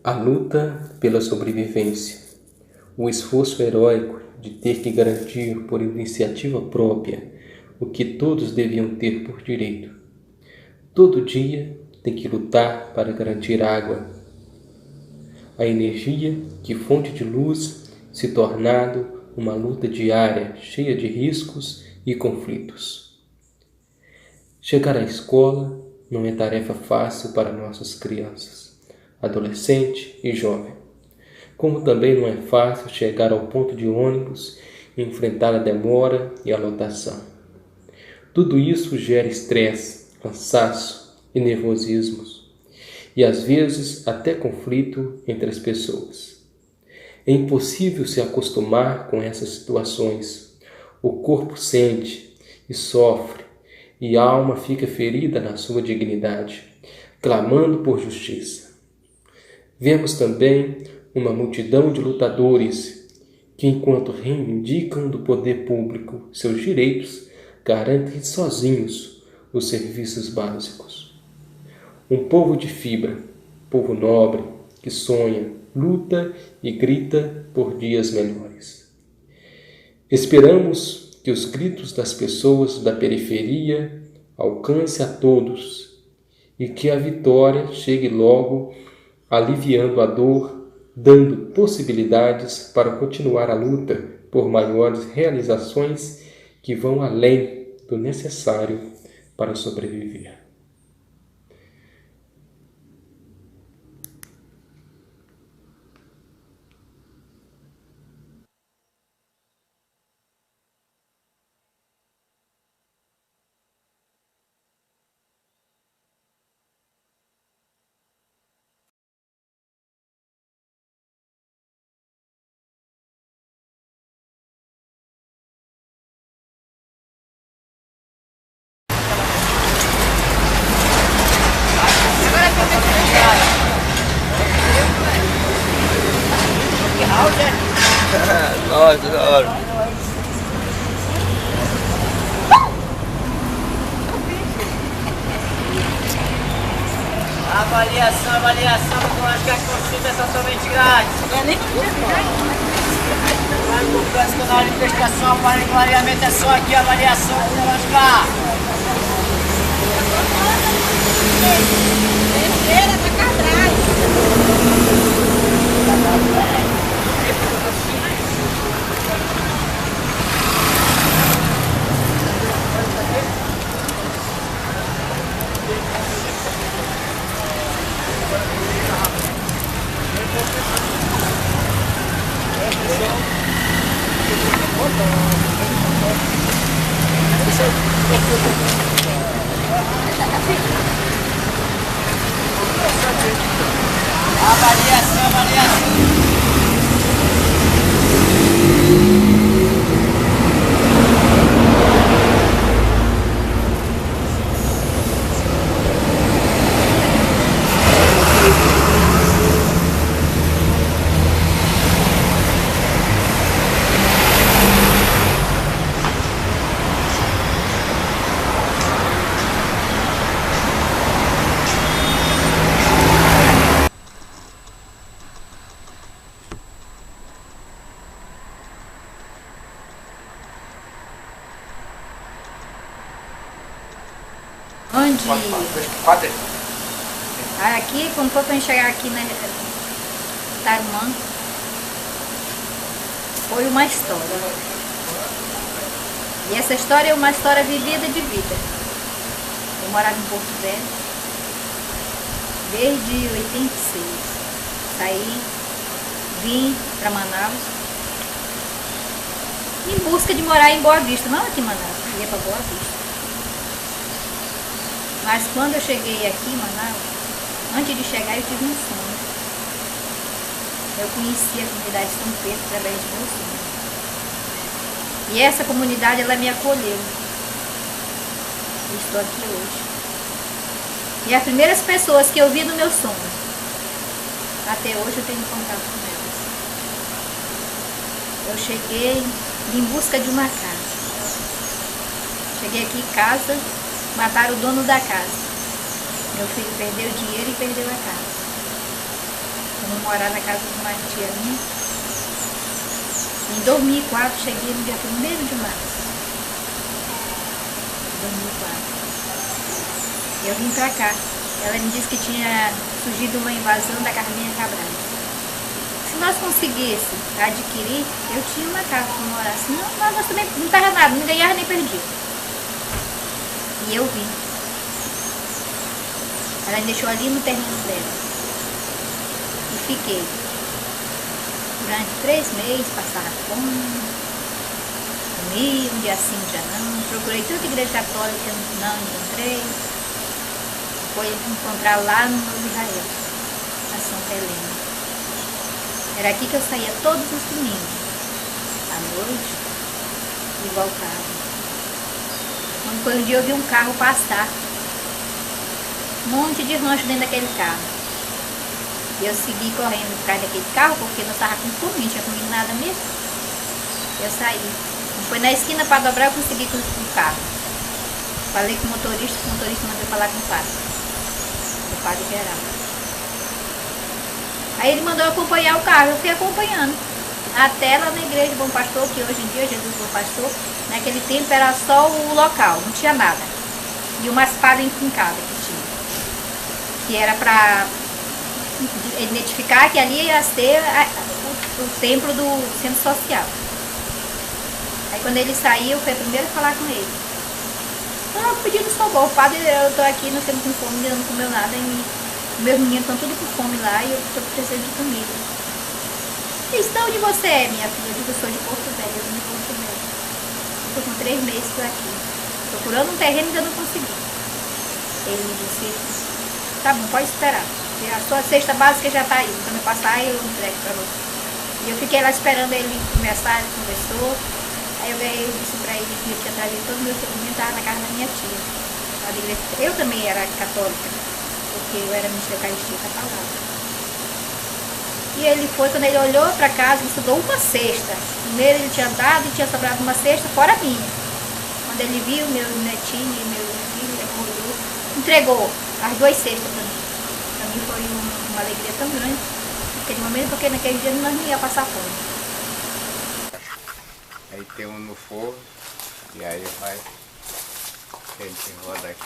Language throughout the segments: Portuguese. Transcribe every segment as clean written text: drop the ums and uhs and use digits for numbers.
A luta pela sobrevivência, o esforço heróico de ter que garantir por iniciativa própria o que todos deviam ter por direito. Todo dia tem que lutar para garantir água, a energia que fonte de luz se tornado uma luta diária cheia de riscos e conflitos. Chegar à escola não é tarefa fácil para nossas crianças, adolescente e jovem. Como também não é fácil chegar ao ponto de ônibus e enfrentar a demora e a lotação. Tudo isso gera estresse, cansaço e nervosismos, e às vezes até conflito entre as pessoas. É impossível se acostumar com essas situações. O corpo sente e sofre, e a alma fica ferida na sua dignidade, clamando por justiça. Vemos também uma multidão de lutadores que, enquanto reivindicam do poder público seus direitos, garantem sozinhos os serviços básicos. Um povo de fibra, povo nobre, que sonha, luta e grita por dias melhores. Esperamos que os gritos das pessoas da periferia alcancem a todos e que a vitória chegue logo, aliviando a dor, dando possibilidades para continuar a luta por maiores realizações que vão além do necessário para sobreviver. Nossa, da hora. Avaliação, eu acho que a consulta é totalmente grátis. Vai no canto canal de prestação, aparelho de clareamento é só aqui, avaliação, não vai ficar. Terceira pra cá atrás. Avaliação. Onde? Aqui, como foi para chegar aqui na Tarumã, foi uma história. E essa história é uma história vivida de vida. Eu morava em Porto Velho desde 86. Saí, vim para Manaus em busca de morar em Boa Vista, não aqui em Manaus, ia para Boa Vista. Mas quando eu cheguei aqui em Manaus, antes de chegar eu tive um sonho. Eu conheci a comunidade de São Pedro através do meu sonho. E essa comunidade, ela me acolheu. Eu estou aqui hoje. E as primeiras pessoas que eu vi no meu sonho, até hoje eu tenho contato com elas. Eu cheguei em busca de uma casa. Cheguei aqui em casa, mataram o dono da casa. Meu filho perdeu o dinheiro e perdeu a casa. Eu Vou morar na casa de uma tia minha. Em 2004, cheguei no dia 1º de março. 2004. Eu vim pra cá. Ela me disse que tinha surgido uma invasão da Carminha Cabral. Se nós conseguíssemos adquirir, eu tinha uma casa para morar. Senão, nós também não tava nada, não ganhava nem perdia. E eu vim. Ela me deixou ali no terreno dela. E fiquei. Durante 3 meses, passava fome. Comia, um dia sim, um dia não. Procurei tanta igreja católica, não encontrei. Foi encontrar lá no Novo Israel, na Santa Helena. Era aqui que eu saía todos os domingos, à noite, e voltava. Quando foi um dia eu vi um carro passar, um monte de rancho dentro daquele carro. E eu segui correndo por trás daquele carro, porque não estava com fome, não tinha comido nada mesmo. Eu saí. Foi na esquina para dobrar, eu consegui com o carro. Falei com o motorista mandou falar com o padre. O padre geral. Aí ele mandou acompanhar o carro, eu fui acompanhando. Até lá na igreja do Bom Pastor, que hoje em dia, Jesus Bom Pastor, naquele tempo era só o local, não tinha nada. E uma espada enfincada que tinha. Que era para identificar que ali ia ser o templo do centro social. Aí quando ele saiu, foi primeiro falar com ele. Eu pedindo socorro, padre, eu estou aqui, nós estamos com fome, eu não comeu nada, e meus meninos estão tudo com fome lá e eu estou precisando de comida. Então, onde você é, minha filha? Eu digo, eu sou de Porto Velho, eu vim de Porto Velho. Estou com 3 meses por aqui, procurando um terreno e ainda não consegui. Ele me disse, tá bom, pode esperar, a sua cesta básica já está aí, quando eu passar eu entrego para você. E eu fiquei lá esperando ele começar, ele conversou. Aí eu disse para ele que eu tinha trazido todo o meu documento na casa da minha tia. Eu também era católica, porque eu era ministra da Eucaristia catalana. E ele foi, quando ele olhou para casa, ele estudou uma cesta. Primeiro ele tinha dado e tinha sobrado uma cesta fora a minha. Quando ele viu meu netinho e meu filho, ele acordou, entregou as 2 cestas para mim. Para mim foi uma alegria tão grande, naquele momento, porque naquele dia nós não ia passar fome. Aí tem um no forno e aí vai, a gente roda aqui.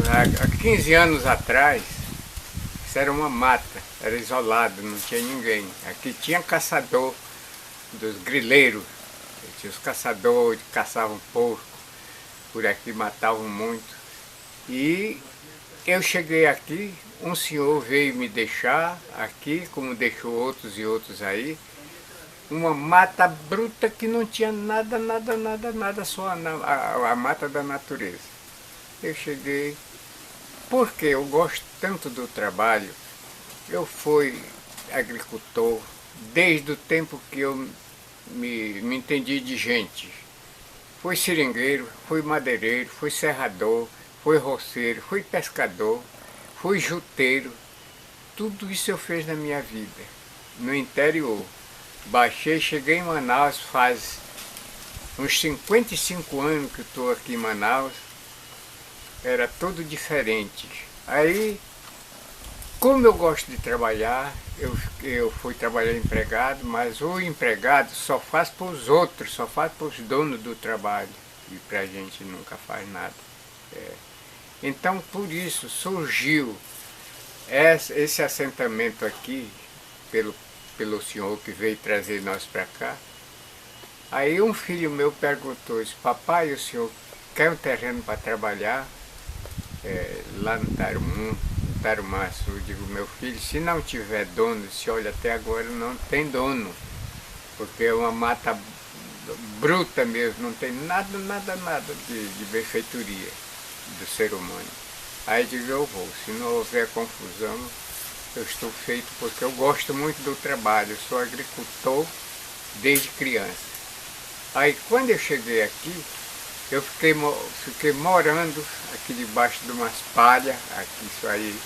Há 15 anos atrás, isso era uma mata, era isolado, não tinha ninguém. Aqui tinha caçador dos grileiros, tinha os caçadores que caçavam porco. Por aqui matavam muito. E eu cheguei aqui, um senhor veio me deixar aqui, como deixou outros e outros aí, uma mata bruta que não tinha nada, só a mata da natureza. Eu cheguei, porque eu gosto tanto do trabalho, eu fui agricultor desde o tempo que eu me entendi de gente. Fui seringueiro, fui madeireiro, fui serrador, fui roceiro, fui pescador, fui juteiro. Tudo isso eu fiz na minha vida, no interior. Baixei, cheguei em Manaus faz uns 55 anos que estou aqui em Manaus. Era tudo diferente. Aí, como eu gosto de trabalhar, eu fui trabalhar empregado, mas o empregado só faz para os outros, só faz para os donos do trabalho. E para a gente nunca faz nada. Então, por isso, surgiu esse assentamento aqui, pelo senhor que veio trazer nós para cá. Aí um filho meu perguntou, disse, papai, o senhor quer um terreno para trabalhar lá no Tarumaço? Eu digo, meu filho, se não tiver dono, se olha, até agora não tem dono, porque é uma mata bruta mesmo, não tem nada de benfeitoria do ser humano. Aí eu digo, eu vou, se não houver confusão, eu estou feito, porque eu gosto muito do trabalho, eu sou agricultor desde criança. Aí quando eu cheguei aqui, eu fiquei morando aqui debaixo de umas palhas, aqui isso aí,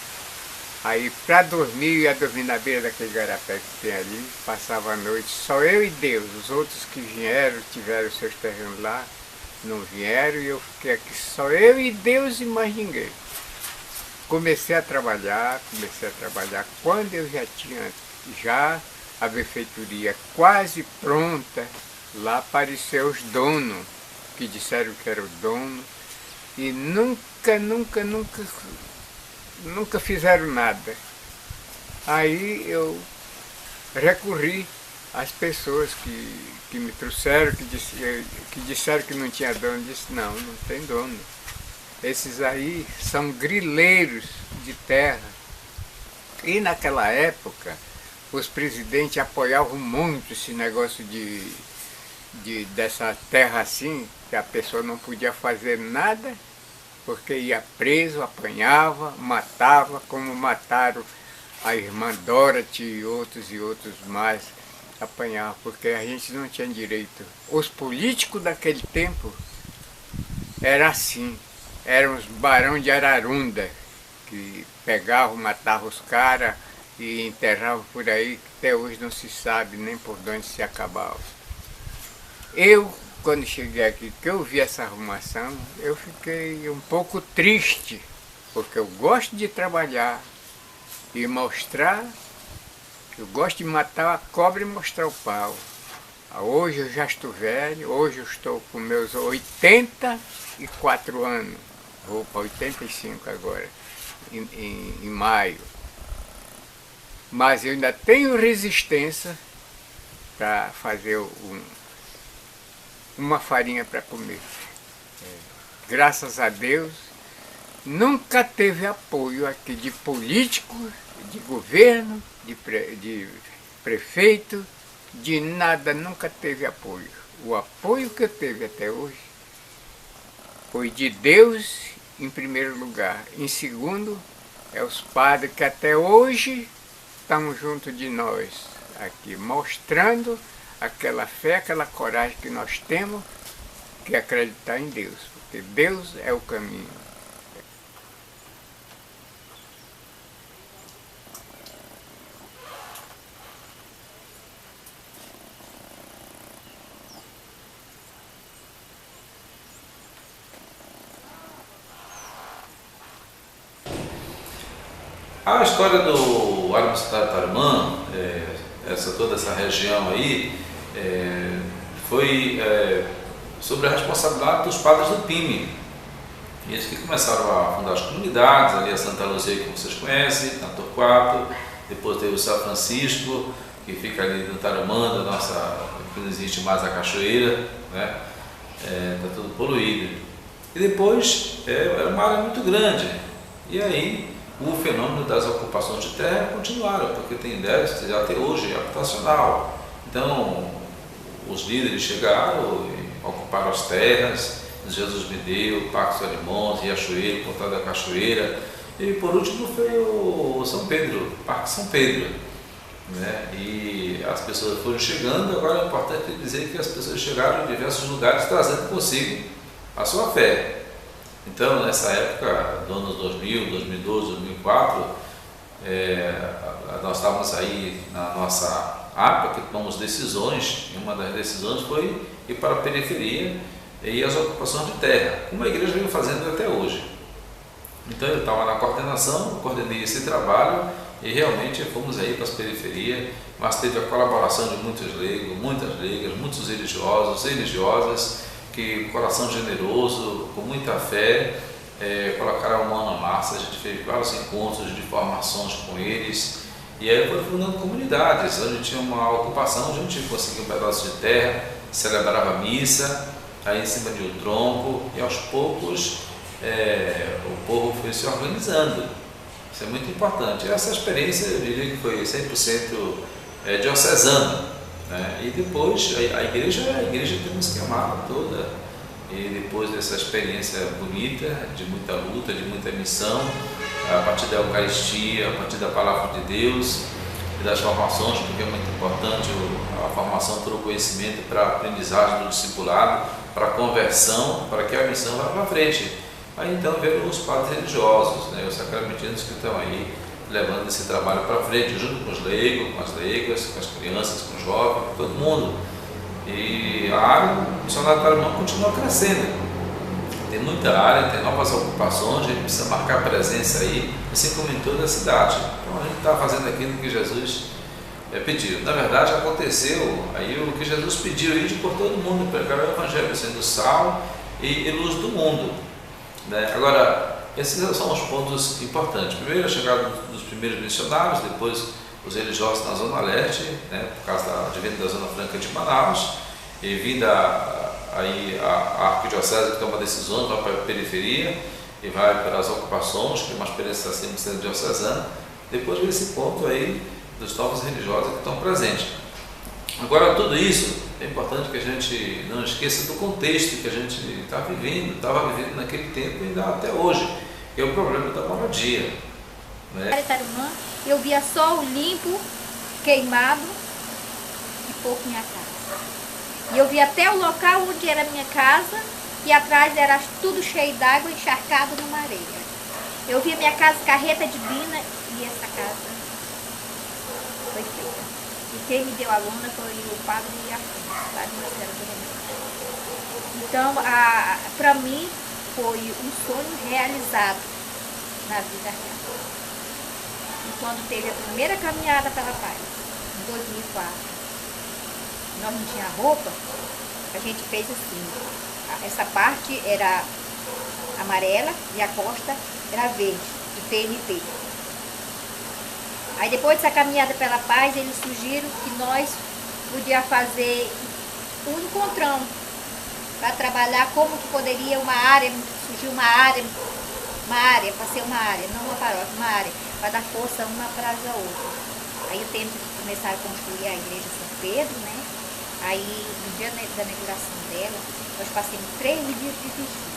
Aí para dormir, eu ia dormir na beira daquele garapé que tem ali, passava a noite, só eu e Deus. Os outros que vieram, tiveram seus terrenos lá, não vieram, e eu fiquei aqui só eu e Deus e mais ninguém. Comecei a trabalhar. Quando eu já tinha a benfeitoria quase pronta, lá apareceu os donos, que disseram que era o dono, e nunca fizeram nada. Aí eu recorri às pessoas que me trouxeram, que disseram que não tinha dono. Disse, não tem dono. Esses aí são grileiros de terra. E naquela época, os presidentes apoiavam muito esse negócio dessa terra assim, que a pessoa não podia fazer nada, porque ia preso, apanhava, matava, como mataram a irmã Dorothy e outros mais, apanhavam, porque a gente não tinha direito. Os políticos daquele tempo era assim, eram os barões de Ararunda, que pegavam, matavam os caras e enterravam por aí, que até hoje não se sabe nem por onde se acabava. Eu, quando cheguei aqui, que eu vi essa arrumação, eu fiquei um pouco triste, porque eu gosto de trabalhar e mostrar, eu gosto de matar a cobra e mostrar o pau. Hoje eu já estou velho, hoje eu estou com meus 84 anos, vou para 85 agora, em maio. Mas eu ainda tenho resistência para fazer uma farinha para comer. Graças a Deus, nunca teve apoio aqui de político, de governo, de prefeito, de nada, nunca teve apoio. O apoio que eu teve até hoje foi de Deus em primeiro lugar. Em segundo, é os padres que até hoje estão junto de nós aqui, mostrando aquela fé, aquela coragem que nós temos, que é acreditar em Deus, porque Deus é o caminho. A história do Arquidiocesano de Tarumã, toda essa região aí, foi sobre a responsabilidade dos padres do PIME. Eles que começaram a fundar as comunidades, ali a Santa Luzia, que vocês conhecem, na Torquato, depois teve o São Francisco, que fica ali no Tarumã, da nossa, que não existe mais a cachoeira, né? Está tudo poluído. E depois era uma área muito grande, e aí o fenômeno das ocupações de terra continuaram, porque tem déficit até hoje habitacional. Então, os líderes chegaram e ocuparam as terras, Jesus me deu, Parque dos Alimões, Riachuelo, Pontal da Cachoeira, e por último foi o São Pedro, Parque São Pedro, né? E as pessoas foram chegando. Agora é importante dizer que as pessoas chegaram em diversos lugares trazendo consigo a sua fé. Então, nessa época, do ano 2000, 2012, 2004, nós estávamos aí na nossa APA, que tomamos decisões, e uma das decisões foi ir para a periferia e as ocupações de terra, como a igreja vem fazendo até hoje. Então, eu estava na coordenação, coordenei esse trabalho e realmente fomos aí para as periferias, mas teve a colaboração de muitas leigas, muitos religiosos, religiosas, que coração generoso, com muita fé, colocaram a mão na massa. A gente fez vários encontros de formações com eles, e aí foi fundando comunidades, onde tinha uma ocupação, a gente conseguia um pedaço de terra, celebrava a missa, aí em cima de um tronco, e aos poucos o povo foi se organizando. Isso é muito importante. Essa experiência, eu diria que foi 100% diocesana. E depois a igreja tem um esquema toda, e depois dessa experiência bonita, de muita luta, de muita missão, a partir da Eucaristia, a partir da Palavra de Deus e das formações, porque é muito importante a formação para o conhecimento, para a aprendizagem do discipulado, para a conversão, para que a missão vá para frente. Aí então veio os padres religiosos, os sacramentinos que estão aí levando esse trabalho para frente, junto com os leigos, com as leigas, com as crianças, com os jovens, com todo mundo. E a área missionária do Tarumã continua crescendo. Tem muita área, tem novas ocupações, a gente precisa marcar presença aí, assim como em toda a cidade. Então a gente está fazendo aquilo que Jesus pediu. Na verdade, aconteceu aí o que Jesus pediu, ir por todo mundo, pregar o Evangelho, sendo sal e luz do mundo. Né? Agora, esses são os pontos importantes. Primeiro, a chegada dos primeiros missionários, depois os religiosos na Zona Leste, né, por causa da advento da Zona Franca de Manaus, e vinda aí a arquidiocese que toma decisões, vai para a periferia e vai para as ocupações, que é uma experiência assim no centro diocesano. Depois vem esse ponto aí dos novos religiosos que estão presentes. Agora, tudo isso é importante que a gente não esqueça do contexto que a gente está vivendo, estava vivendo naquele tempo e ainda até hoje, que é o problema da moradia. Né? Eu via só o limpo, queimado e pouco minha casa. E eu via até o local onde era a minha casa e atrás era tudo cheio d'água, encharcado numa areia. Eu via minha casa carreta de bina e essa casa foi feita. E quem me deu a lona foi o padre Padre Marcelo do Remédio. Então, para mim, foi um sonho realizado na vida real. E quando teve a primeira caminhada pela paz, em 2004, nós não tinha roupa, a gente fez assim, essa parte era amarela e a costa era verde, de PNP. Aí depois dessa caminhada pela paz, eles sugeriram que nós podíamos fazer um encontrão para trabalhar como que poderia uma área, surgir uma área para ser uma área, não uma paróquia, uma área, para dar força uma para a outra. Aí o tempo que começaram a construir a igreja São Pedro, né? Aí, no dia da inauguração dela, nós passamos 3 dias de vigília.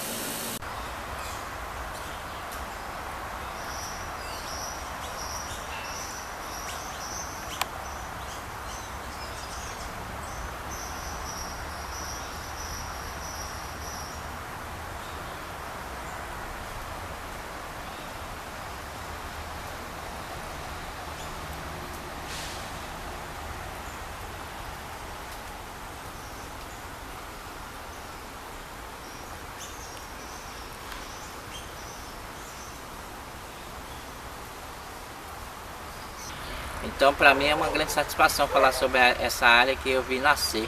Então, para mim é uma grande satisfação falar sobre essa área que eu vi nascer.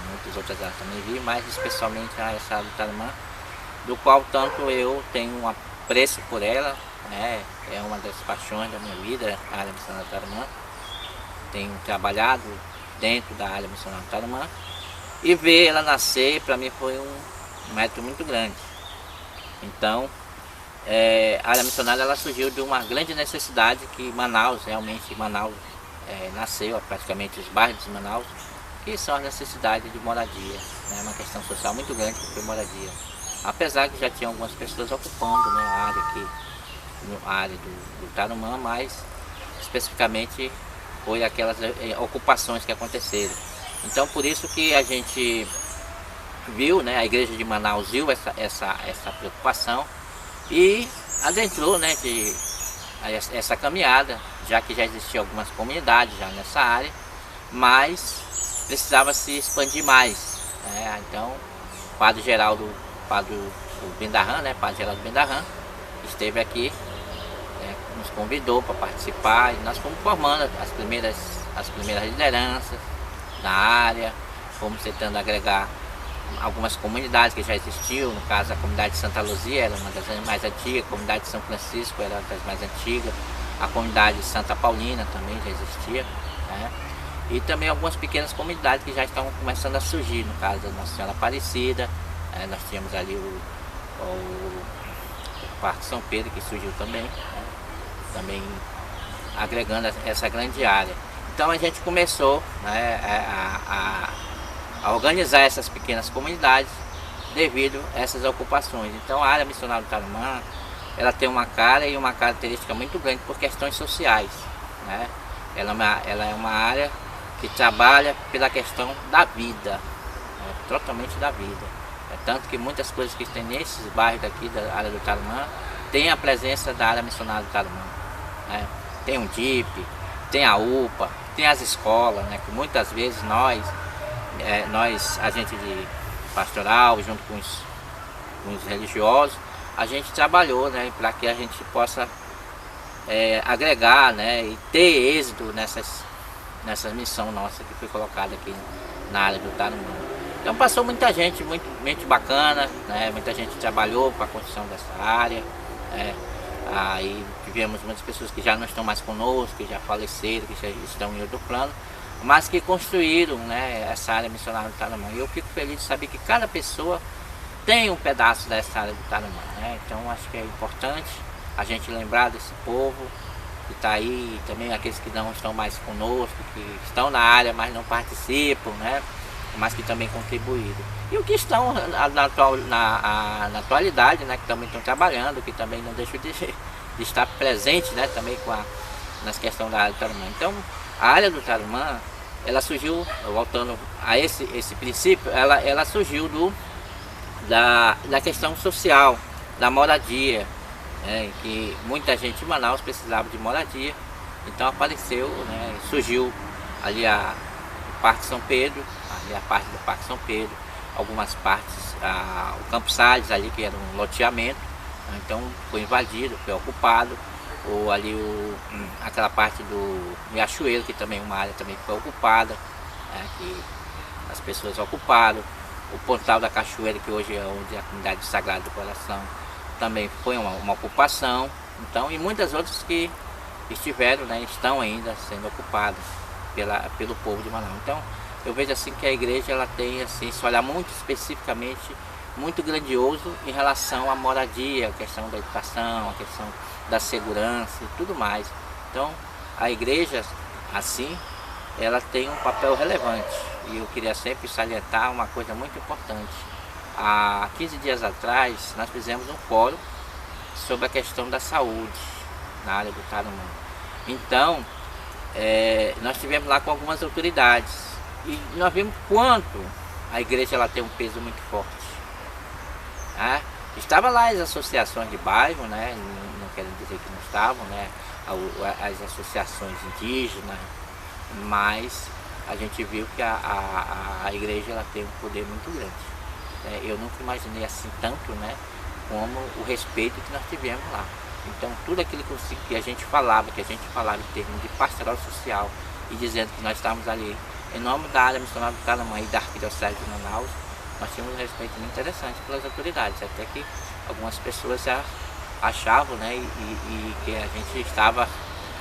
Muitas outras áreas também vi, mas especialmente essa área do Tarumã, do qual tanto eu tenho um apreço por ela, né? É uma das paixões da minha vida, a área missionária do Tarumã. Tenho trabalhado dentro da área missionária do Tarumã e ver ela nascer, para mim foi um mérito muito grande. Então, a área missionária ela surgiu de uma grande necessidade que Manaus nasceu, praticamente os bairros de Manaus, que são as necessidades de moradia, né? Uma questão social muito grande que foi moradia. Apesar que já tinha algumas pessoas ocupando, né, a área do Tarumã, mas especificamente foi aquelas ocupações que aconteceram. Então por isso que a gente viu, né, a igreja de Manaus viu essa preocupação e adentrou, né, essa caminhada, já que já existiam algumas comunidades já nessa área, mas precisava se expandir mais, né? Então o padre Geraldo, Bendarran, né, padre Geraldo Bendarran, esteve aqui, né, nos convidou para participar e nós fomos formando as primeiras lideranças da área, fomos tentando agregar algumas comunidades que já existiam. No caso, a comunidade de Santa Luzia era uma das mais antigas, a comunidade de São Francisco era uma das mais antigas, a comunidade de Santa Paulina também já existia, né? E também algumas pequenas comunidades que já estavam começando a surgir, no caso da Nossa Senhora Aparecida, nós tínhamos ali o Parque São Pedro, que surgiu também, né? Também agregando essa grande área. Então a gente começou, né, a organizar essas pequenas comunidades devido a essas ocupações. Então a área missionária do Tarumã, ela tem uma cara e uma característica muito grande por questões sociais, né? Ela é uma área que trabalha pela questão da vida, né? Totalmente da vida. Tanto que muitas coisas que tem nesses bairros daqui da área do Tarumã tem a presença da área missionária do Tarumã. né? Tem um DIP, tem a UPA, tem as escolas, né? Que muitas vezes nós, agente de pastoral, junto com os religiosos, a gente trabalhou, né? Para que a gente possa agregar, né? E ter êxito nessa missão nossa que foi colocada aqui na área do Tarumã. Então passou muita gente, muito bacana, né? Muita gente trabalhou para a construção dessa área. Aí tivemos muitas pessoas que já não estão mais conosco, que já faleceram, que já estão em outro plano, mas que construíram, né, essa área missionária do Tarumã. E eu fico feliz de saber que cada pessoa tem um pedaço dessa área do Tarumã, né? Então acho que é importante a gente lembrar desse povo que está aí, também aqueles que não estão mais conosco, que estão na área, mas não participam, né? Mas que também contribuíram. E os que estão na atualidade, né? Que também estão trabalhando, que também não deixam de estar presente, né? Também nas questões da área do Tarumã. Então, a área do Tarumã, ela surgiu, voltando a esse princípio, ela surgiu da questão social, da moradia, né? Que muita gente em Manaus precisava de moradia. Então apareceu, né? Surgiu ali o Parque São Pedro, ali a parte do Parque São Pedro, algumas partes, o Campos Salles ali, que era um loteamento, né? Então foi invadido, foi ocupado, ou ali aquela parte do Riachuelo, que também é uma área também foi ocupada, né? Que as pessoas ocuparam, o Pontal da Cachoeira, que hoje é onde a comunidade Sagrado do Coração, também foi uma ocupação. Então, e muitas outras que estiveram, né, estão ainda sendo ocupadas pelo povo de Manaus. Então, eu vejo assim que a igreja ela tem assim, esse olhar muito especificamente, muito grandioso em relação à moradia, a questão da educação, a questão da segurança e tudo mais. Então, a igreja, assim, ela tem um papel relevante. E eu queria sempre salientar uma coisa muito importante. Há 15 dias atrás, nós fizemos um fórum sobre a questão da saúde na área do Tarumã. Então, nós estivemos lá com algumas autoridades e nós vimos quanto a igreja ela tem um peso muito forte. Né? Estava lá as associações de bairro, né? Não quero dizer que não estavam, né? As associações indígenas, mas a gente viu que a igreja ela tem um poder muito grande. Eu nunca imaginei assim tanto, né? Como o respeito que nós tivemos lá. Então tudo aquilo que a gente falava em termos de pastoral social e dizendo que nós estávamos ali em nome da área missionária do Tarumã e da Arquidiocese de Manaus, nós tínhamos um respeito muito interessante pelas autoridades, até que algumas pessoas já achavam, né, e que a gente estava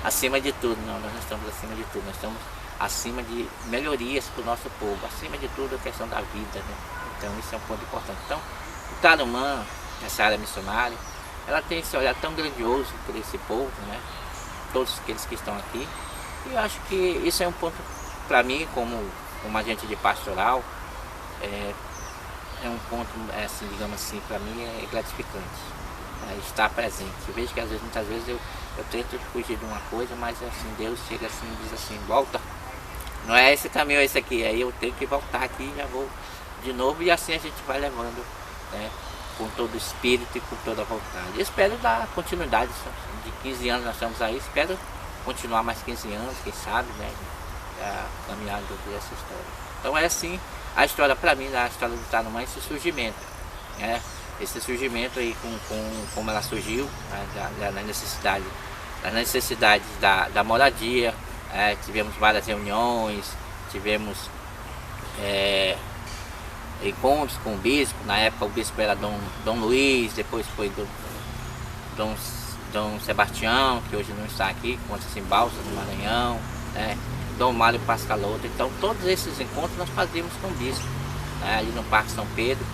acima de tudo. Não, nós não estamos acima de tudo, nós estamos acima de melhorias para o nosso povo, acima de tudo a questão da vida, né? Então isso é um ponto importante. Então o Tarumã, essa área missionária, ela tem esse olhar tão grandioso por esse povo, né? Todos aqueles que estão aqui. E eu acho que isso é um ponto, para mim, como agente de pastoral, é um ponto, assim, digamos assim, para mim é gratificante, estar presente. Eu vejo que muitas vezes eu tento fugir de uma coisa, mas assim, Deus chega assim e diz assim, volta, não é esse caminho, é esse aqui. Aí eu tenho que voltar aqui e já vou de novo, e assim a gente vai levando, né, com todo o espírito e com toda a vontade. Eu espero dar continuidade, de 15 anos nós estamos aí, espero continuar mais 15 anos, quem sabe, né, caminhar dentro dessa história. Então é assim, a história para mim, a história do Tarumã, esse surgimento, né, esse surgimento aí, como ela surgiu, né, nas necessidades da moradia, tivemos várias reuniões, tivemos encontros com o bispo. Na época o bispo era Dom Luiz, depois foi Dom Sebastião, que hoje não está aqui, com em Balsas, no Maranhão, né? Dom Mário Pascaloto. Então todos esses encontros nós fazíamos com o bispo, né? Ali no Parque São Pedro,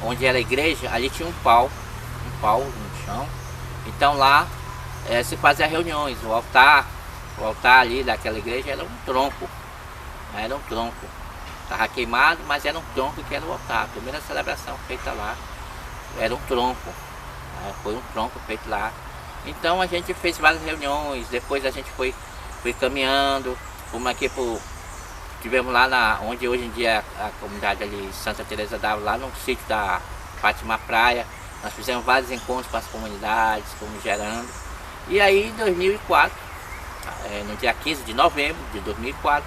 onde era a igreja, ali tinha um pau no chão. Então lá se fazia reuniões. O altar ali daquela igreja era um tronco, estava queimado, mas era um tronco que era o altar. A primeira celebração feita lá era um tronco, foi um tronco feito lá. Então a gente fez várias reuniões, depois a gente foi caminhando, fomos aqui tivemos lá onde hoje em dia a comunidade ali, Santa Teresa d'Ávila, lá no sítio da Fátima Praia. Nós fizemos vários encontros com as comunidades, fomos gerando. E aí em 2004 no dia 15 de novembro de 2004,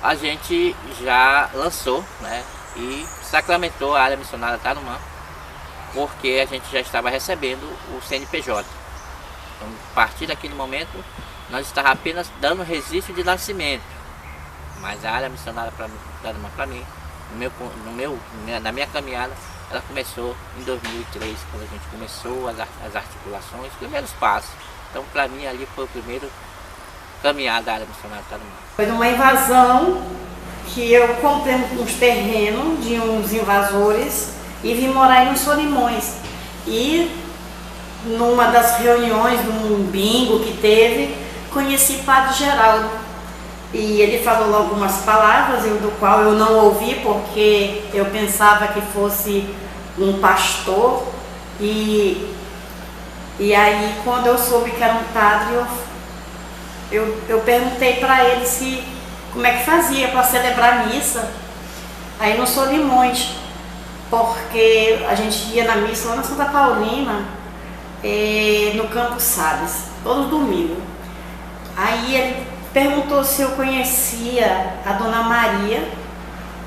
a gente já lançou, né, e sacramentou a área missionária Tarumã, porque a gente já estava recebendo o CNPJ. Então, a partir daquele momento, nós estávamos apenas dando registro de nascimento, mas a área missionária Tarumã, para mim, na minha caminhada, ela começou em 2003, quando a gente começou as articulações, os primeiros passos. Então, para mim, ali foi o primeiro caminhada da área missionária Tarumã. Foi numa invasão que eu comprei uns terrenos de uns invasores e vim morar aí nos Solimões. E numa das reuniões, num bingo que teve, conheci o Padre Geraldo. E ele falou algumas palavras, do qual eu não ouvi, porque eu pensava que fosse um pastor. E aí, quando eu soube que era um padre, eu perguntei para ele como é que fazia para celebrar a missa aí no Solimões, porque a gente ia na missa lá na Santa Paulina, no Campos Sales, todos domingos. Aí ele perguntou se eu conhecia a Dona Maria,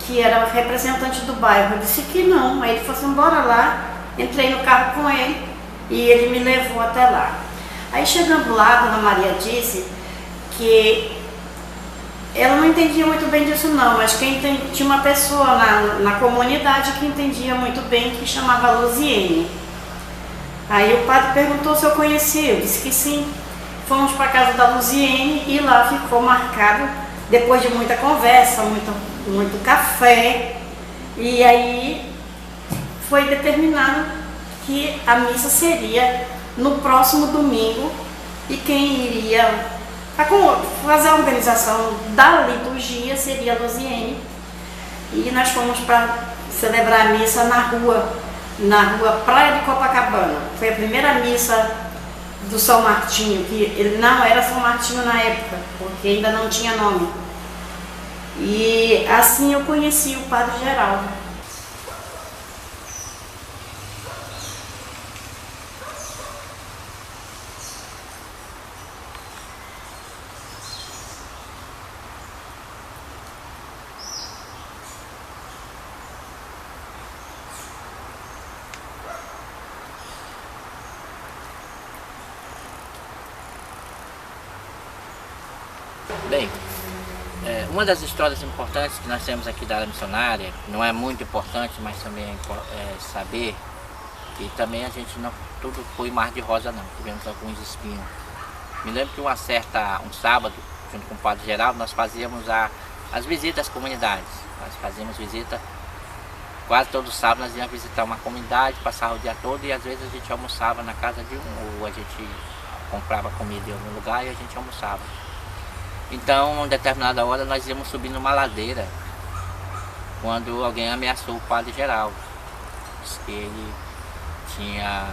que era representante do bairro. Eu disse que não. Aí ele falou assim, bora lá. Entrei no carro com ele e ele me levou até lá. Aí chegando lá, a Dona Maria disse que ela não entendia muito bem disso não, mas tinha uma pessoa na comunidade que entendia muito bem, que chamava Luziene. Aí o padre perguntou se eu conhecia, eu disse que sim. Fomos para a casa da Luziene e lá ficou marcado, depois de muita conversa, muito café, e aí foi determinado que a missa seria no próximo domingo e quem iria fazer a organização da liturgia seria a Luziene. E nós fomos para celebrar a missa na rua Praia de Copacabana. Foi a primeira missa do São Martinho, que ele não era São Martinho na época, porque ainda não tinha nome. E assim eu conheci o Padre Geraldo. Bem, uma das histórias importantes que nós temos aqui da área missionária, não é muito importante, mas também é saber que também a gente não tudo foi mar de rosa não, tivemos alguns espinhos. Me lembro que um sábado, junto com o Padre Geraldo, nós fazíamos as visitas às comunidades. Nós fazíamos visita, quase todo sábado nós íamos visitar uma comunidade, passava o dia todo e às vezes a gente almoçava na casa de um, ou a gente comprava comida em algum lugar e a gente almoçava. Então, em determinada hora, nós íamos subir numa ladeira, quando alguém ameaçou o Padre Geraldo. Disse que ele tinha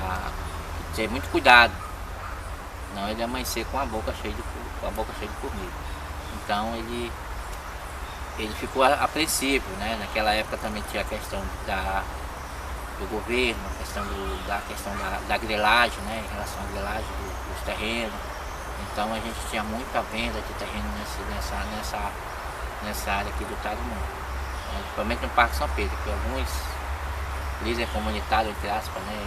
que ter muito cuidado, não ele amanhecer com a boca cheia de formiga. Então, ele ficou apreensivo, né? Naquela época também tinha a questão do governo, a questão da grilagem, né? Em relação à grilagem dos terrenos. Então a gente tinha muita venda de terreno nessa área aqui do Tarumã, principalmente no Parque São Pedro, que alguns líderes comunitários, entre aspas, né,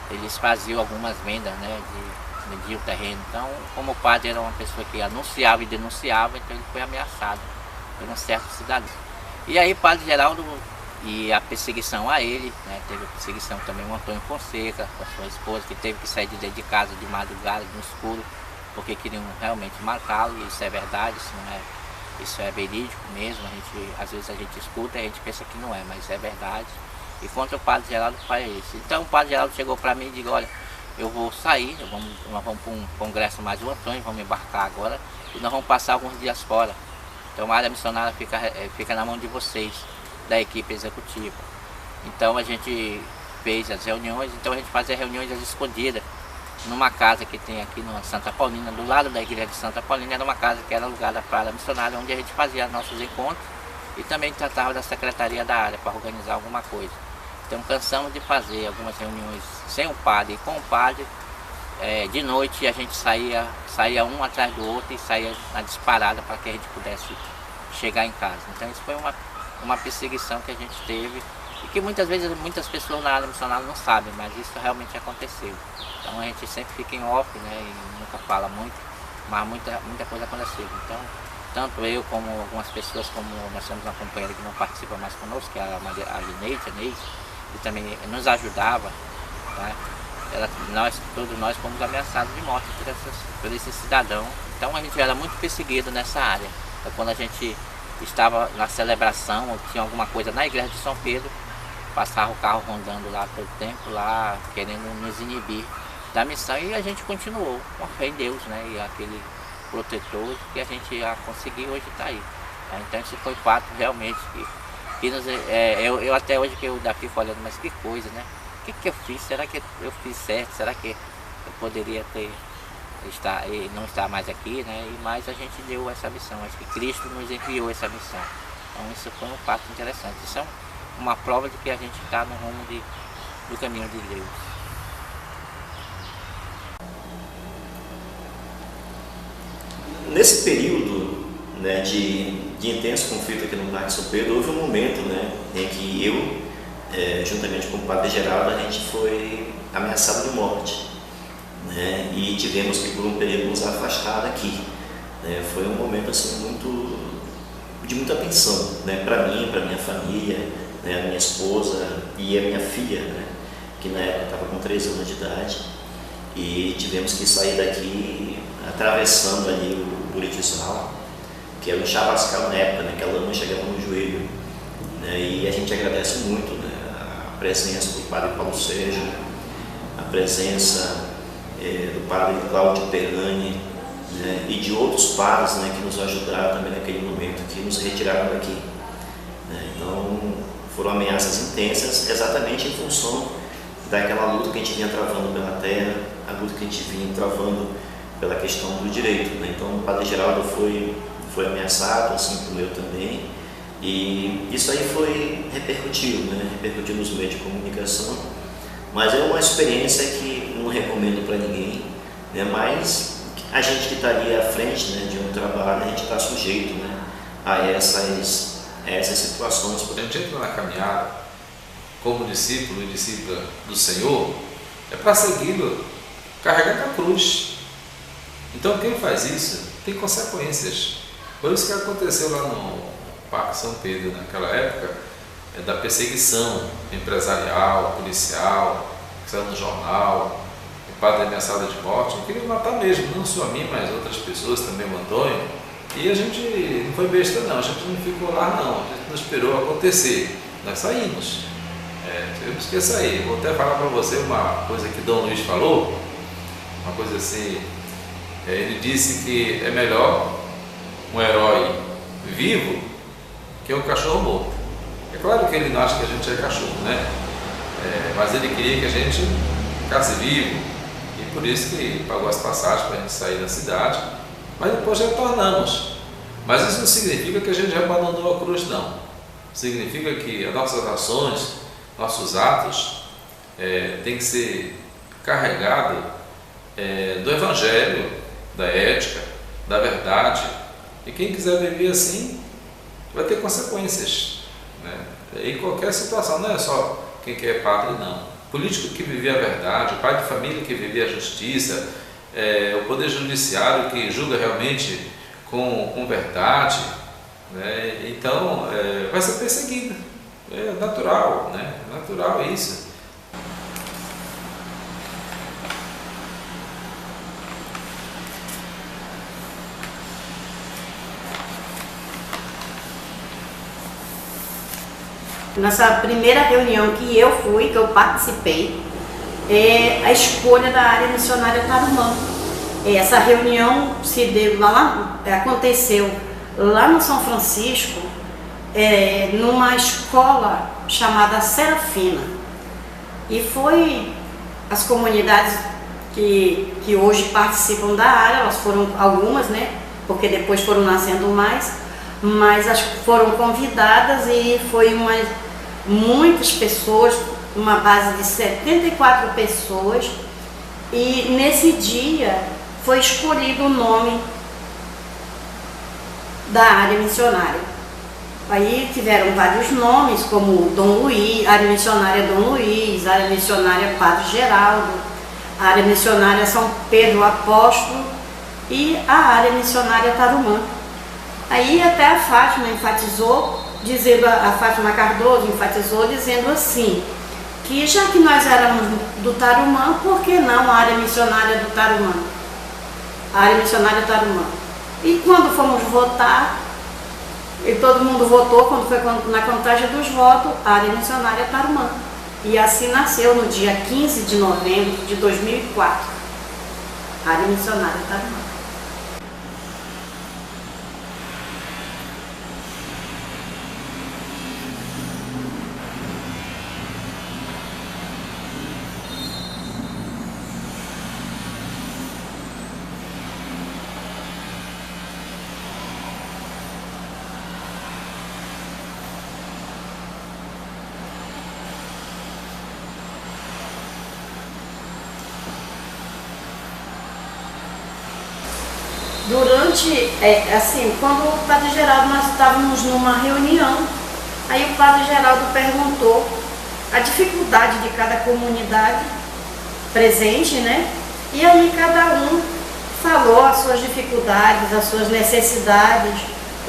eles faziam algumas vendas, né, vendiam o terreno. Então, como o padre era uma pessoa que anunciava e denunciava, então ele foi ameaçado por um certo cidadão. E aí o Padre Geraldo e a perseguição a ele, né, teve a perseguição também o Antônio Fonseca, com a sua esposa, que teve que sair de dentro de casa de madrugada, no escuro, porque queriam realmente matá-lo, e isso é verdade, isso é verídico mesmo, às vezes a gente escuta e a gente pensa que não é, mas é verdade. E contra o Padre Geraldo faz isso. Então o Padre Geraldo chegou para mim e disse, olha, eu vou sair, nós vamos para um congresso mais o Antônio, vamos embarcar agora, e nós vamos passar alguns dias fora. Então a área missionária fica na mão de vocês, da equipe executiva. Então a gente fez as reuniões, então a gente fazia reuniões às escondidas, numa casa que tem aqui na Santa Paulina, do lado da igreja de Santa Paulina, era uma casa que era alugada para a área missionária, onde a gente fazia nossos encontros e também tratava da secretaria da área para organizar alguma coisa. Então cansamos de fazer algumas reuniões sem o padre e com o padre, de noite a gente saía um atrás do outro e saía na disparada para que a gente pudesse chegar em casa. Então isso foi uma perseguição que a gente teve e que muitas vezes muitas pessoas na área missionária não sabem, mas isso realmente aconteceu. Então a gente sempre fica em off, né, e nunca fala muito, mas muita coisa aconteceu. Então, tanto eu como algumas pessoas, como nós temos uma companheira que não participa mais conosco, que é a Neide, que também nos ajudava, né? Todos nós fomos ameaçados de morte por esse cidadão. Então a gente era muito perseguido nessa área. Então, quando a gente estava na celebração ou tinha alguma coisa na igreja de São Pedro, passava o carro rondando lá todo tempo, lá querendo nos inibir da missão, e a gente continuou com a fé em Deus, né? E aquele protetor que a gente já conseguiu hoje está aí. Então isso foi fato realmente que eu até hoje que eu daqui olhando, mas que coisa, né? O que eu fiz? Será que eu fiz certo? Será que eu poderia não estar mais aqui, né? Mas a gente deu essa missão, acho que Cristo nos enviou essa missão. Então isso foi um fato interessante. Isso é uma prova de que a gente está no rumo do caminho de Deus. Nesse período, né, de intenso conflito aqui no Parque São Pedro, houve um momento, né, em que eu, juntamente com o Padre Geraldo, a gente foi ameaçado de morte, né, e tivemos que por um período nos afastar daqui. Né. Foi um momento assim, de muita tensão, né, para mim, para minha família, né, a minha esposa e a minha filha, né, que na época estava com 3 anos de idade, e tivemos que sair daqui atravessando ali o Buritiçal, que era um chavascal na época, né, que a lama chegava no joelho, né, e a gente agradece muito, né, a presença do Padre Paulo Sérgio, a presença do Padre Cláudio Perrani, né, e de outros padres, né, que nos ajudaram também naquele momento, que nos retiraram daqui. Né. Então foram ameaças intensas, exatamente em função daquela luta que a gente vinha travando pela terra, a luta que a gente vinha travando pela questão do direito. Né. Então o Padre Geraldo foi ameaçado, assim como eu também, e isso aí repercutiu nos meios de comunicação, mas é uma experiência que não recomendo para ninguém, né, mas a gente que está ali à frente, né, de um trabalho, a gente está sujeito, né, a essas situações. A gente entra na caminhada como discípulo e discípula do Senhor, é para segui-lo, carregando a cruz. Então quem faz isso tem consequências. Foi isso que aconteceu lá no Parque São Pedro, naquela época, da perseguição empresarial, policial, que saiu no jornal, o padre ameaçado de morte. Eu queria matar mesmo, não só a mim, mas outras pessoas também, o Antônio. E a gente não foi besta não, a gente não ficou lá não, a gente não esperou acontecer, nós saímos. Tivemos que sair. Vou até falar para você uma coisa que Dom Luiz falou, uma coisa assim, ele disse que é melhor um herói vivo que um cachorro morto. É claro que ele não acha que a gente é cachorro, né? Mas ele queria que a gente ficasse vivo, e por isso que pagou as passagens para a gente sair da cidade, mas depois retornamos. Mas isso não significa que a gente já abandonou a cruz, não. Significa que as nossas ações, nossos atos, tem que ser carregado do Evangelho, da ética, da verdade. E quem quiser viver assim vai ter consequências, né? Em qualquer situação, não é só quem quer padre, não. Político que vive a verdade, o pai de família que vive a justiça, o poder judiciário que julga realmente com verdade, né? Então vai ser perseguido. É natural, né? É natural isso. Nessa primeira reunião que eu fui, que eu participei, a escolha da área missionária Tarumã. Essa reunião aconteceu lá no São Francisco, numa escola chamada Serafina. E foi as comunidades que hoje participam da área, elas foram algumas, né? Porque depois foram nascendo mais, mas foram convidadas e foi muitas pessoas, uma base de 74 pessoas, E nesse dia foi escolhido o nome da área missionária. Aí tiveram vários nomes, como Dom Luiz, área missionária Dom Luiz, área missionária Padre Geraldo, área missionária São Pedro Apóstolo e a área missionária Tarumã. Aí até a Fátima enfatizou, a Fátima Cardoso enfatizou dizendo assim, que já que nós éramos do Tarumã, por que não a área missionária do Tarumã? A área missionária Tarumã. E quando fomos votar, e todo mundo votou, quando foi na contagem dos votos, a área missionária Tarumã. E assim nasceu no dia 15 de novembro de 2004, a área missionária Tarumã. Assim, quando o Padre Geraldo, nós estávamos numa reunião, aí o Padre Geraldo perguntou a dificuldade de cada comunidade presente, né? E aí cada um falou as suas dificuldades, as suas necessidades.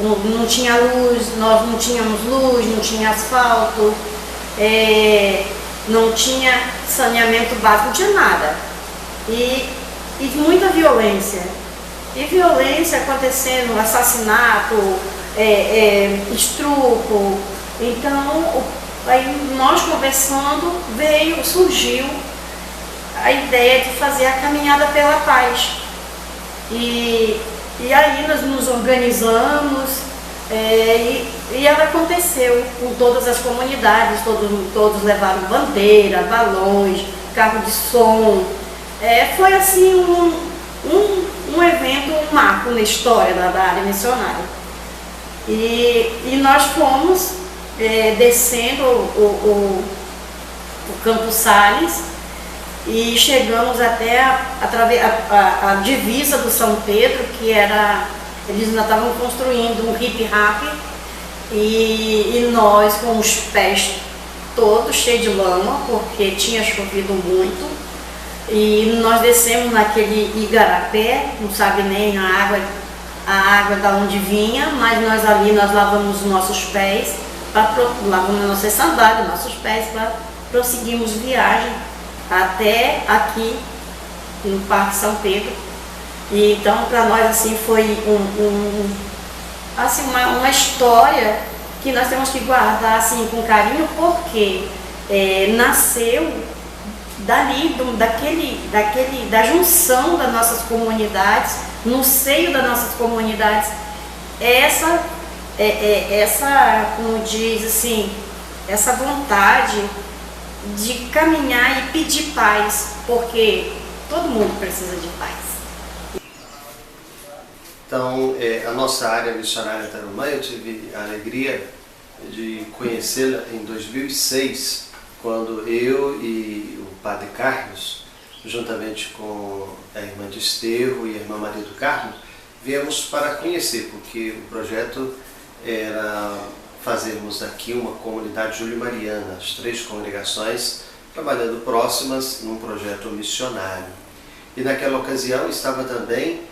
Não tinha luz, nós não tínhamos luz, não tinha asfalto, não tinha saneamento básico, não tinha nada. E muita violência. E violência acontecendo, assassinato, estupro. Então, aí nós conversando, surgiu a ideia de fazer a caminhada pela paz. E aí nós nos organizamos e ela aconteceu com todas as comunidades, todos levaram bandeira, balões, carro de som. Foi assim um evento, um marco na história da área missionária. E nós fomos descendo o Campo Salles e chegamos até a divisa do São Pedro, que eles ainda estavam construindo um hip-rap, e nós com os pés todos cheios de lama, porque tinha chovido muito. E nós descemos naquele igarapé, não sabe nem a água da onde vinha, mas nós lavamos os nossos pés, lavamos nossas sandálias, nossos pés, para prosseguirmos viagem até aqui no Parque São Pedro. E então para nós assim foi uma história que nós temos que guardar assim com carinho, porque nasceu dali, da junção das nossas comunidades, no seio das nossas comunidades, como diz assim, essa vontade de caminhar e pedir paz, porque todo mundo precisa de paz. Então, a nossa área missionária Tarumã, eu tive a alegria de conhecê-la em 2006, quando eu e o Padre Carlos, juntamente com a irmã de Esterro e a irmã Maria do Carmo, viemos para conhecer, porque o projeto era fazermos aqui uma comunidade júlio-mariana, as 3 congregações trabalhando próximas num projeto missionário. E naquela ocasião estava também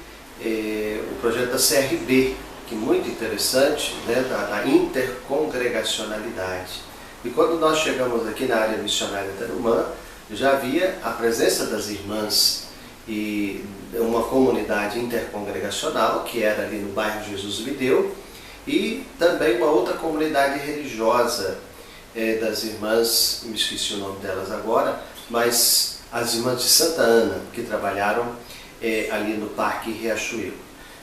o projeto da CRB, que é muito interessante, né, da intercongregacionalidade. E quando nós chegamos aqui na área missionária Tarumã, já havia a presença das irmãs e uma comunidade intercongregacional, que era ali no bairro Jesus me deu, e também uma outra comunidade religiosa das irmãs, me esqueci o nome delas agora, mas as irmãs de Santa Ana, que trabalharam ali no Parque Riachuelo.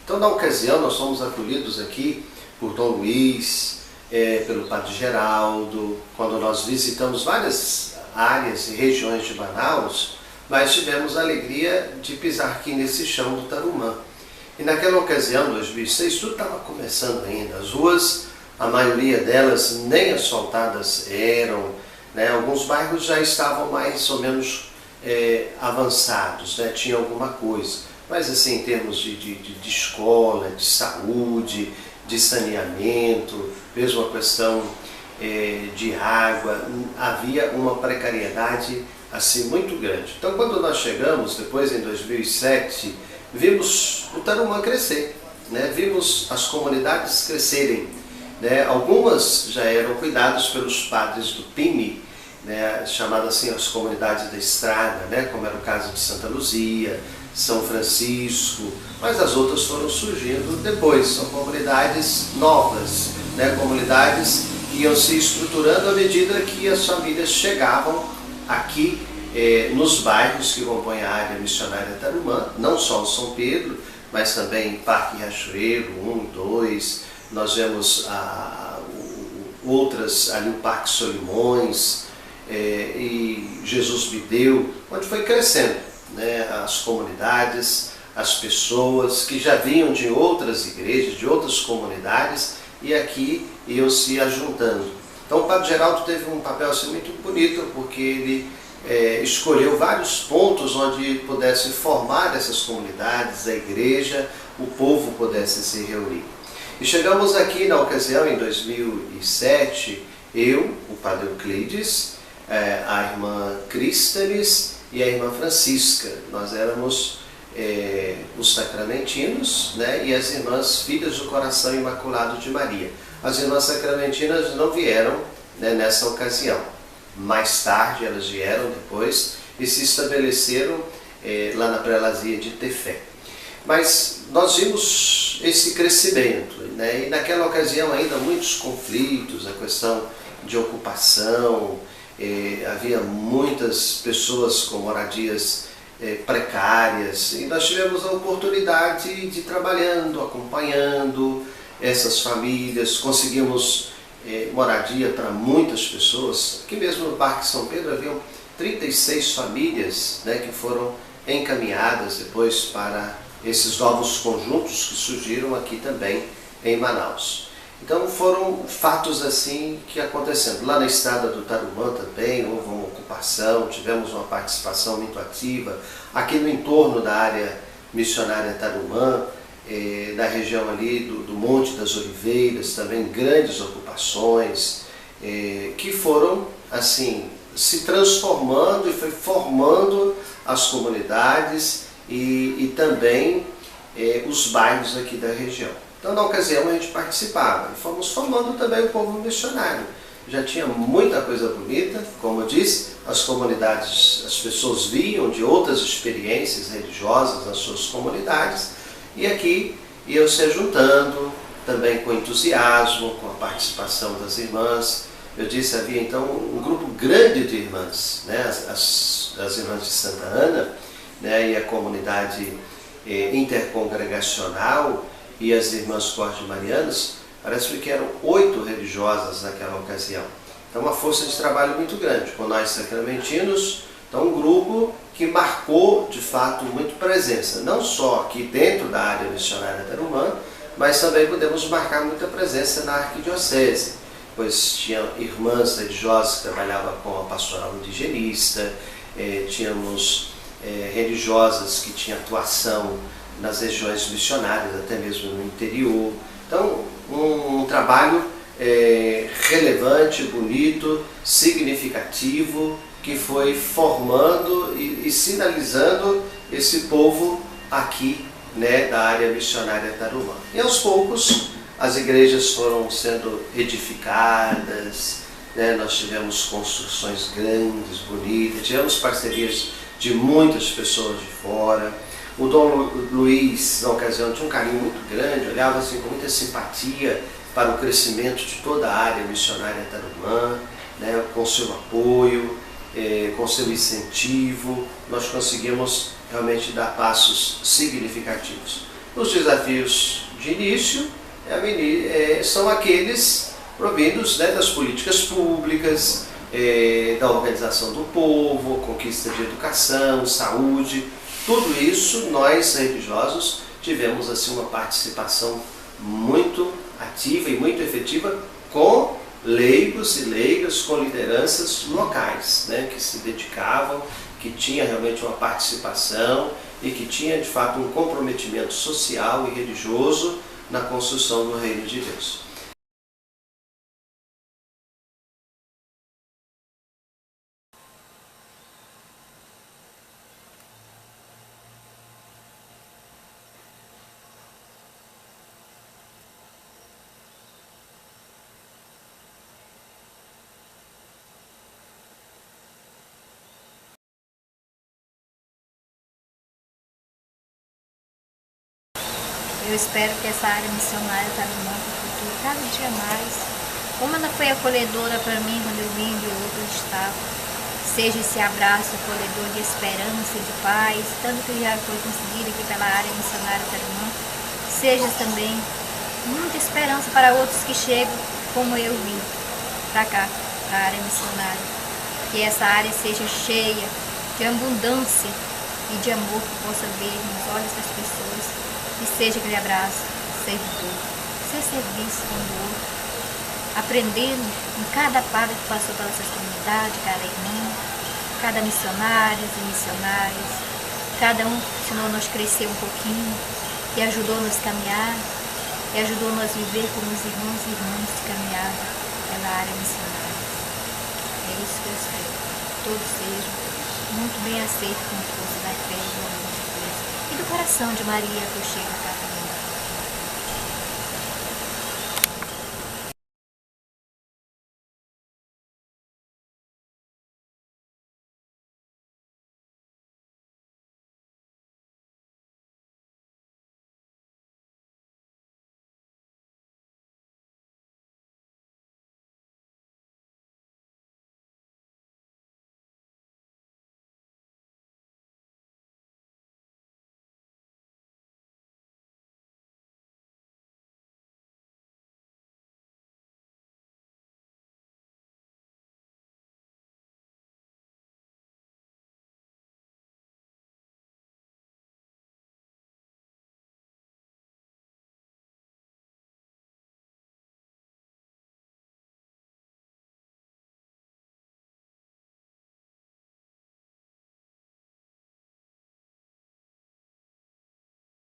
Então, na ocasião, nós fomos acolhidos aqui por Dom Luiz, pelo Padre Geraldo, quando nós visitamos várias áreas e regiões de Manaus, mas tivemos a alegria de pisar aqui nesse chão do Tarumã. E naquela ocasião, 2006, tudo estava começando ainda. As ruas, a maioria delas nem asfaltadas eram, né? Alguns bairros já estavam mais ou menos avançados, né? Tinha alguma coisa. Mas assim, em termos de escola, de saúde, de saneamento, mesmo a questão de água, havia uma precariedade assim muito grande. Então, quando nós chegamos, depois em 2007, vimos o Tarumã crescer, né? Vimos as comunidades crescerem, né? Algumas já eram cuidadas pelos padres do PIMI, né? Chamadas assim as comunidades da estrada, né? Como era o caso de Santa Luzia, São Francisco, mas as outras foram surgindo depois. São comunidades novas, né? Comunidades que iam se estruturando à medida que as famílias chegavam aqui nos bairros que compõem a área missionária Tarumã, não só o São Pedro, mas também Parque Riachuelo 1 e 2, nós vemos outras ali, o Parque Solimões e Jesus me deu, onde foi crescendo, né, as comunidades, as pessoas que já vinham de outras igrejas, de outras comunidades e aqui iam se ajuntando. Então o Padre Geraldo teve um papel assim, muito bonito, porque ele escolheu vários pontos onde pudesse formar essas comunidades, a igreja, o povo pudesse se reunir. E chegamos aqui na ocasião, em 2007, eu, o Padre Euclides, a irmã Crístenes e a irmã Francisca. Nós éramos os sacramentinos, né, e as irmãs Filhas do Coração Imaculado de Maria. As irmãs sacramentinas não vieram, né, nessa ocasião. Mais tarde elas vieram depois e se estabeleceram lá na prelazia de Tefé. Mas nós vimos esse crescimento, né? E naquela ocasião ainda muitos conflitos, a questão de ocupação, havia muitas pessoas com moradias precárias, e nós tivemos a oportunidade de ir trabalhando, acompanhando essas famílias, conseguimos moradia para muitas pessoas. Aqui mesmo no Parque São Pedro haviam 36 famílias, né, que foram encaminhadas depois para esses novos conjuntos que surgiram aqui também em Manaus. Então foram fatos assim que acontecendo. Lá na estrada do Tarumã também houve uma ocupação, tivemos uma participação muito ativa. Aqui no entorno da área missionária Tarumã, da região ali do Monte das Oliveiras, também grandes ocupações, que foram assim se transformando e foi formando as comunidades e também os bairros aqui da região. Então, na ocasião, a gente participava e fomos formando também o povo missionário. Já tinha muita coisa bonita, como eu disse, as comunidades, as pessoas vinham de outras experiências religiosas nas suas comunidades e aqui iam se juntando também com entusiasmo, com a participação das irmãs. Eu disse, havia então um grupo grande de irmãs, né? As irmãs de Santa Ana, né? E a comunidade intercongregacional e as irmãs Corde-Marianas, parece que eram 8 religiosas naquela ocasião. Então uma força de trabalho muito grande, com nós sacramentinos, então um grupo que marcou de fato muito presença, não só aqui dentro da área missionária Tarumã, mas também podemos marcar muita presença na arquidiocese, pois tinha irmãs religiosas que trabalhavam com a pastoral indigenista, tínhamos religiosas que tinham atuação nas regiões missionárias, até mesmo no interior. Então, um trabalho relevante, bonito, significativo, que foi formando e sinalizando esse povo aqui, né, da área missionária Tarumã. E aos poucos as igrejas foram sendo edificadas, né, nós tivemos construções grandes, bonitas, tivemos parcerias de muitas pessoas de fora. O Dom Luiz, na ocasião, tinha um carinho muito grande, olhava assim com muita simpatia para o crescimento de toda a área missionária Tarumã, né, com seu apoio, com seu incentivo, nós conseguimos realmente dar passos significativos. Os desafios de início são aqueles provindos, né, das políticas públicas, da organização do povo, conquista de educação, saúde. Tudo isso nós religiosos tivemos assim uma participação muito ativa e muito efetiva com leigos e leigas, com lideranças locais, né, que se dedicavam que tinha realmente uma participação e que tinha de fato um comprometimento social e religioso na construção do reino de Deus. Eu espero que essa área missionária Tarumã para o futuro, cada dia mais, como ela foi acolhedora para mim quando eu vim de outro estado, seja esse abraço acolhedor de esperança e de paz, tanto que já foi conseguido aqui pela área missionária Tarumã, seja também muita esperança para outros que chegam, como eu vim para cá, para a área missionária. Que essa área seja cheia de abundância e de amor que possa ver nos olhos das pessoas. Que seja aquele abraço servidor, ser serviço um do outro, aprendendo em cada padre que passou pela nossa comunidade, cada irmão, cada missionário e missionárias, cada um que ensinou nós crescer um pouquinho, e ajudou nos caminhar, e ajudou nós viver como os irmãos e irmãs de caminhada pela área missionária. É isso que eu espero, que todos sejam muito bem aceitos com força da fé e do amor de Deus. E do coração de Maria que eu chego a